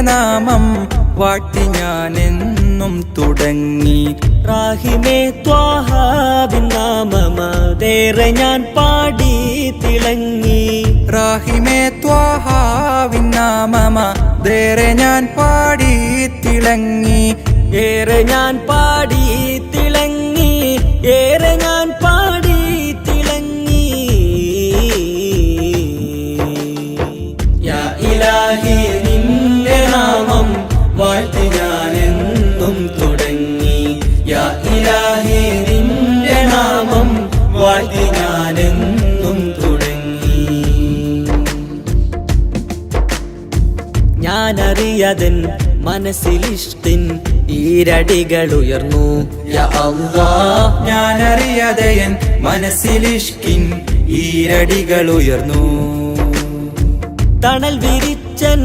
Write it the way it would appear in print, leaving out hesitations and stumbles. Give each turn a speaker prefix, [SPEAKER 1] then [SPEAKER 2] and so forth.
[SPEAKER 1] നാമം വാഴ്ത്തി ഞാനെന്നും തുടങ്ങി.
[SPEAKER 2] റാഹിമേ ത്വാഹാബിൻ നാമമതേറെ ഞാൻ പാടി തിളങ്ങി.
[SPEAKER 1] റാഹിമേ ത്വാഹാവിൻ നാമമതേറെ ഞാൻ പാടി തിളങ്ങി.
[SPEAKER 2] ഏറെ ഞാൻ പാടി തിളങ്ങി, ഏറെ ഞാൻ പാടി തിളങ്ങി. യാ ഇലാഹി നിന്റെ നാമം വാഴ്ത്തി ഞാനെന്നും തുടങ്ങി. യാ ഇലാഹി നിന്റെ നാമം വാഴ്ത്തി ഞാനെന്നും തുടങ്ങി. ഞാനറിയതൻ മനസ്സിലിഷ്ടിൻ ഈരടികൾ ഉയർന്നു. യാ അല്ലാഹ്
[SPEAKER 1] ഞാനറിയതയൻ മനസ്സിലിഷ്കിൻ ഈരടികൾ ഉയർന്നു.
[SPEAKER 2] തണൽ വിരിച്ചൻ